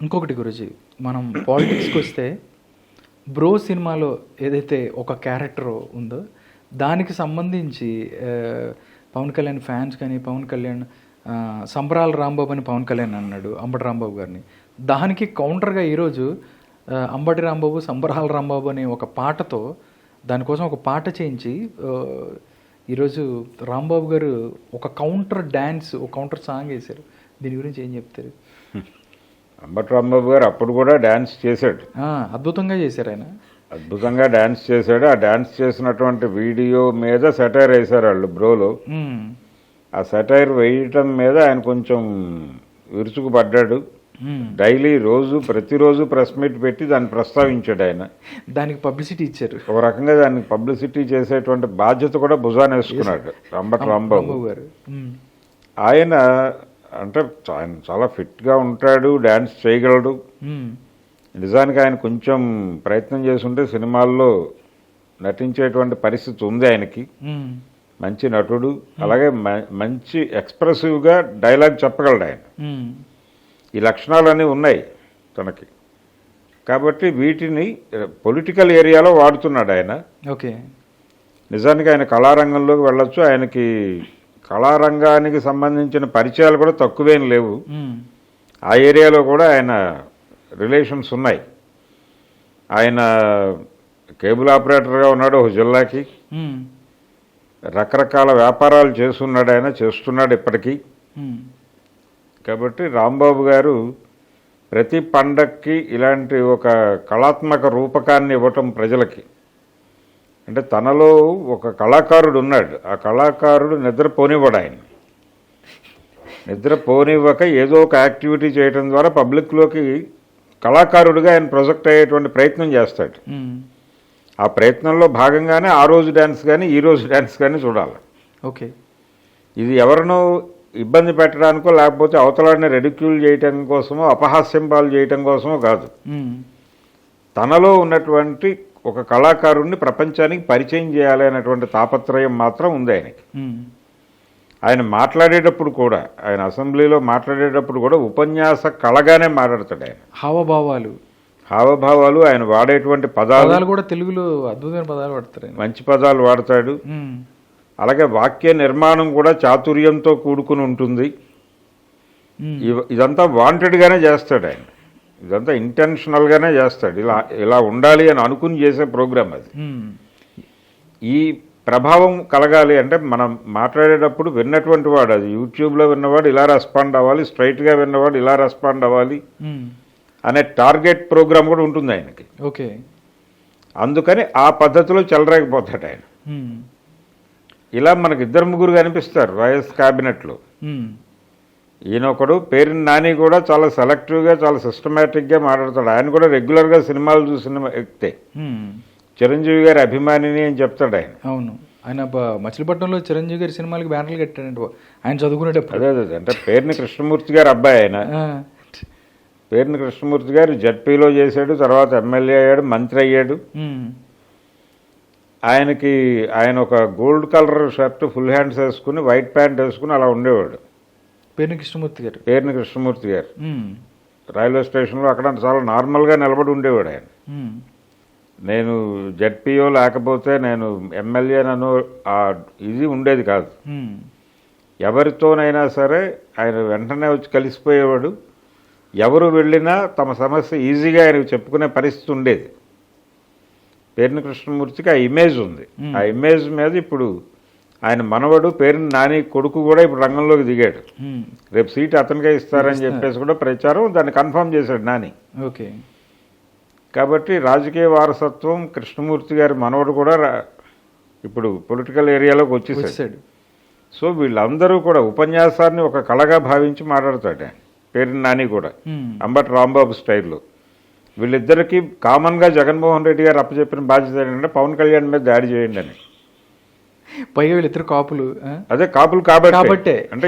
ఇంకొకటి గురుజీ, మనం పాలిటిక్స్కి వస్తే బ్రో సినిమాలో ఏదైతే ఒక క్యారెక్టర్ ఉందో దానికి సంబంధించి పవన్ కళ్యాణ్ ఫ్యాన్స్ కానీ పవన్ కళ్యాణ్ సంబరాల రాంబాబు అని పవన్ కళ్యాణ్ అన్నాడు అంబటి రాంబాబు గారిని. దానికి కౌంటర్గా ఈరోజు అంబటి రాంబాబు సంబరాల రాంబాబు అనే ఒక పాటతో దానికోసం ఒక పాట చేయించి ఈరోజు రాంబాబు గారు ఒక కౌంటర్ డ్యాన్స్, ఒక కౌంటర్ సాంగ్ వేశారు. దీని గురించి ఏం చెప్తారు? అంబటి రాంబాబు గారు అప్పుడు కూడా డ్యాన్స్ చేశాడు, అద్భుతంగా చేశారు. ఆయన అద్భుతంగా డ్యాన్స్ చేశాడు. ఆ డ్యాన్స్ చేసినటువంటి వీడియో మీద సెటైర్ వేశారు వాళ్ళు బ్రోలో. ఆ సెటైర్ వేయటం మీద ఆయన కొంచెం విరుచుకుపడ్డాడు. డైలీ ప్రతిరోజు ప్రెస్ మీట్ పెట్టి దాన్ని ప్రస్తావించాడు. ఆయన దానికి పబ్లిసిటీ ఇచ్చారు. ఒక రకంగా దానికి పబ్లిసిటీ చేసేటువంటి బాధ్యత కూడా భుజాన్ని వేసుకున్నాడు అంబటి రాంబాబు గారు. ఆయన చాలా ఫిట్గా ఉంటాడు, డ్యాన్స్ చేయగలడు. నిజానికి ఆయన కొంచెం ప్రయత్నం చేస్తుంటే సినిమాల్లో నటించేటువంటి పరిస్థితి ఉంది ఆయనకి. మంచి నటుడు, అలాగే మంచి ఎక్స్ప్రెసివ్గా డైలాగ్ చెప్పగలడు ఆయన. ఈ లక్షణాలన్నీ ఉన్నాయి తనకి. కాబట్టి వీటిని పొలిటికల్ ఏరియాలో వాడుతున్నాడు ఆయన. ఓకే, నిజానికి ఆయన కళారంగంలోకి వెళ్ళొచ్చు. ఆయనకి కళారంగానికి సంబంధించిన పరిచయాలు కూడా తక్కువేం లేవు. ఆ ఏరియాలో కూడా ఆయన రిలేషన్స్ ఉన్నాయి. ఆయన కేబుల్ ఆపరేటర్గా ఉన్నాడు ఒక జిల్లాకి. రకరకాల వ్యాపారాలు చేస్తున్నాడు ఇప్పటికీ. కాబట్టి రాంబాబు గారు ప్రతి పండక్కి ఇలాంటి ఒక కళాత్మక రూపకాన్ని ఇవ్వటం ప్రజలకి, అంటే తనలో ఒక కళాకారుడు ఉన్నాడు. ఆ కళాకారుడు నిద్రపోనివ్వడు. ఆయన నిద్రపోనివ్వక ఏదో ఒక యాక్టివిటీ చేయడం ద్వారా పబ్లిక్లోకి కళాకారుడిగా ఆయన ప్రొజెక్ట్ అయ్యేటువంటి ప్రయత్నం చేస్తాడు. ఆ ప్రయత్నంలో భాగంగానే ఆ రోజు డ్యాన్స్ కానీ ఈ రోజు డ్యాన్స్ కానీ చూడాలి. ఓకే, ఇది ఎవరినో ఇబ్బంది పెట్టడానికో లేకపోతే అవతలాడిని రెడిక్యూల్ చేయటం కోసమో అపహాస్యం పాలు చేయటం కోసమో కాదు. తనలో ఉన్నటువంటి ఒక కళాకారుడిని ప్రపంచానికి పరిచయం చేయాలి అనేటువంటి తాపత్రయం మాత్రం ఉంది ఆయనకి. ఆయన మాట్లాడేటప్పుడు కూడా, ఆయన అసెంబ్లీలో మాట్లాడేటప్పుడు కూడా ఉపన్యాస కళగానే మాట్లాడతాడు. ఆయన హావభావాలు ఆయన వాడేటువంటి పదాలు కూడా తెలుగులో అద్భుతమైన పదాలు వాడతాడు, మంచి పదాలు వాడతాడు. అలాగే వాక్య నిర్మాణం కూడా చాతుర్యంతో కూడుకుని ఉంటుంది. ఇదంతా వాంటెడ్గానే చేస్తాడు ఆయన, ఇదంతా ఇంటెన్షనల్గానే చేస్తాడు. ఇలా ఉండాలి అని అనుకుని చేసే ప్రోగ్రామ్ అది. ఈ ప్రభావం కలగాలి అంటే మనం మాట్లాడేటప్పుడు విన్నటువంటి వాడు, అది యూట్యూబ్లో విన్నవాడు ఇలా రెస్పాండ్ అవ్వాలి, స్ట్రైట్గా విన్నవాడు ఇలా రెస్పాండ్ అవ్వాలి అనే టార్గెట్ ప్రోగ్రామ్ కూడా ఉంటుంది ఆయనకి. ఓకే, అందుకని ఆ పద్ధతిలో చెలరేకపోతాడు ఆయన. ఇలా మనకు 2-3 కనిపిస్తారు వైఎస్ క్యాబినెట్లో. ఈయనొకడు పేరుని నాని కూడా చాలా సెలెక్టివ్గా చాలా సిస్టమేటిక్గా మాట్లాడతాడు. ఆయన కూడా రెగ్యులర్గా సినిమాలు చూసిన వ్యక్తే. చిరంజీవి గారి అభిమానిని అని చెప్తాడు ఆయన. అవును, ఆయన మచిలీపట్నంలో చిరంజీవి గారి సినిమాలకి బ్యానర్లు కట్టాడంటే ఆయన చదువుకునేటప్పుడు. అదే అంటే పేరుని కృష్ణమూర్తి గారు అబ్బాయి ఆయన. పేరుని కృష్ణమూర్తి గారు జడ్పీలో చేశాడు, తర్వాత ఎమ్మెల్యే అయ్యాడు, మంత్రి అయ్యాడు. ఆయన ఒక gold colour shirt full hands వేసుకుని వైట్ ప్యాంట్ వేసుకుని అలా ఉండేవాడు. పేరుని కృష్ణమూర్తి గారు రైల్వే స్టేషన్లో అక్కడ చాలా నార్మల్గా నిలబడి ఉండేవాడు ఆయన. నేను జడ్పీఓ లేకపోతే నేను ఎమ్మెల్యే నన్ను ఇది ఉండేది కాదు. ఎవరితోనైనా సరే ఆయన వెంటనే వచ్చి కలిసిపోయేవాడు. ఎవరు వెళ్ళినా తమ సమస్య ఈజీగా ఆయనకు చెప్పుకునే పరిస్థితి ఉండేది. పేరుని కృష్ణమూర్తికి ఆ ఇమేజ్ ఉంది. ఆ ఇమేజ్ మీద ఇప్పుడు ఆయన మనవడు పేరుని నాని కొడుకు కూడా ఇప్పుడు రంగంలోకి దిగాడు. రేపు సీట్ అతనికే ఇస్తారని చెప్పేసి కూడా ప్రచారం, దాన్ని కన్ఫర్మ్ చేశాడు నాని. ఓకే, కాబట్టి రాజకీయ వారసత్వం కృష్ణమూర్తి గారి మనవడు కూడా ఇప్పుడు పొలిటికల్ ఏరియాలోకి వచ్చేసాడు. సో వీళ్ళందరూ కూడా ఉపన్యాసాన్ని ఒక కళగా భావించి మాట్లాడతాడు ఆయన. పేరుని నాని కూడా అంబటి రాంబాబు స్టైల్లో. వీళ్ళిద్దరికీ కామన్గా జగన్మోహన్ రెడ్డి గారు అప్పచెప్పిన బాధ్యత ఏంటంటే పవన్ కళ్యాణ్ మీద దాడి చేయండి అని. పైగా వీళ్ళిద్దరు కాపులు. అదే కాపులు కాబట్టి అంటే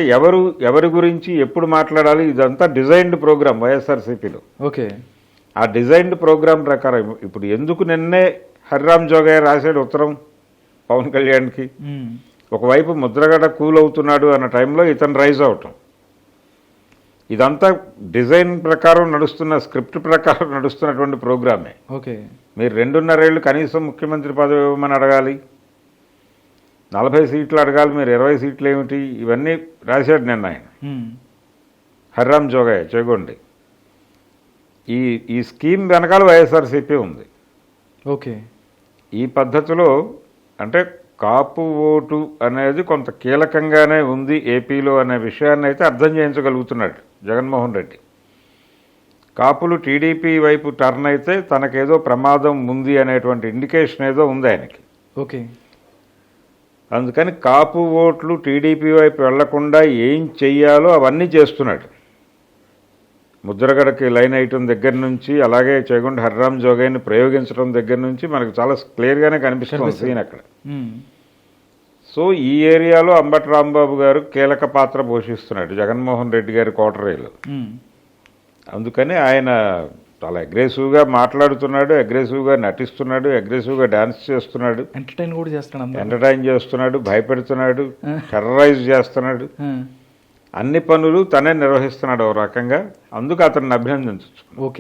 ఎవరి గురించి ఎప్పుడు మాట్లాడాలి, ఇదంతా డిజైన్డ్ ప్రోగ్రామ్ వైఎస్ఆర్సీపీలో. ఓకే, ఆ డిజైన్డ్ ప్రోగ్రామ్ ప్రకారం ఇప్పుడు ఎందుకు నిన్నే హరిరామ్ జోగయ్య రాశాడు ఉత్తరం పవన్ కళ్యాణ్కి. ఒకవైపు ముద్రగడ కూల్ అవుతున్నాడు అన్న టైంలో ఇతను రైజ్ అవటం. ఇదంతా డిజైన్ ప్రకారం నడుస్తున్న స్క్రిప్ట్ ప్రకారం నడుస్తున్నటువంటి ప్రోగ్రామే. ఓకే. మీరు 2.5 ఏళ్ళు కనీసం ముఖ్యమంత్రి పదవి ఇవ్వమని అడగాలి, 40 సీట్లు అడగాలి, మీరు 20 సీట్లు ఏమిటి, ఇవన్నీ రాశాడు నిన్న ఆయన. హర్రామ్ జోగయ్య చేగొండి. ఈ స్కీమ్ వెనకాల వైఎస్ఆర్సీపీ ఉంది. ఓకే. ఈ పద్ధతిలో అంటే కాపు ఓటు అనేది కొంత కీలకంగానే ఉంది ఏపీలో అనే విషయాన్ని అయితే అర్థం చేయించగలుగుతున్నాడు జగన్మోహన్ రెడ్డి. కాపులు టీడీపీ వైపు టర్న్ అయితే తనకేదో ప్రమాదం ఉంది అనేటువంటి ఇండికేషన్ ఏదో ఉంది ఆయనకి. ఓకే. అందుకని కాపు ఓట్లు టీడీపీ వైపు వెళ్లకుండా ఏం చెయ్యాలో అవన్నీ చేస్తున్నాడు. ముద్రగడకి లైన్ వేయటం దగ్గర నుంచి, అలాగే చేగొండ హర్రామ్ జోగయ్యని ప్రయోగించడం దగ్గర నుంచి మనకు చాలా క్లియర్గానే కనిపిస్తుంది సీన్ అక్కడ. సో ఈ ఏరియాలో అంబటి రాంబాబు గారు కీలక పాత్ర పోషిస్తున్నాడు జగన్మోహన్ రెడ్డి గారి కోటరీలో. అందుకని ఆయన చాలా అగ్రెసివ్గా మాట్లాడుతున్నాడు, అగ్రెసివ్గా నటిస్తున్నాడు, అగ్రెసివ్గా డాన్స్ చేస్తున్నాడు, ఎంటర్టైన్ చేస్తున్నాడు, భయపెడుతున్నాడు, టెర్రరైజ్ చేస్తున్నాడు. అన్ని పనులు తనే నిర్వహిస్తున్నాడు ఒక రకంగా. అందుకు అతన్ని అభినందించవచ్చు. ఓకే.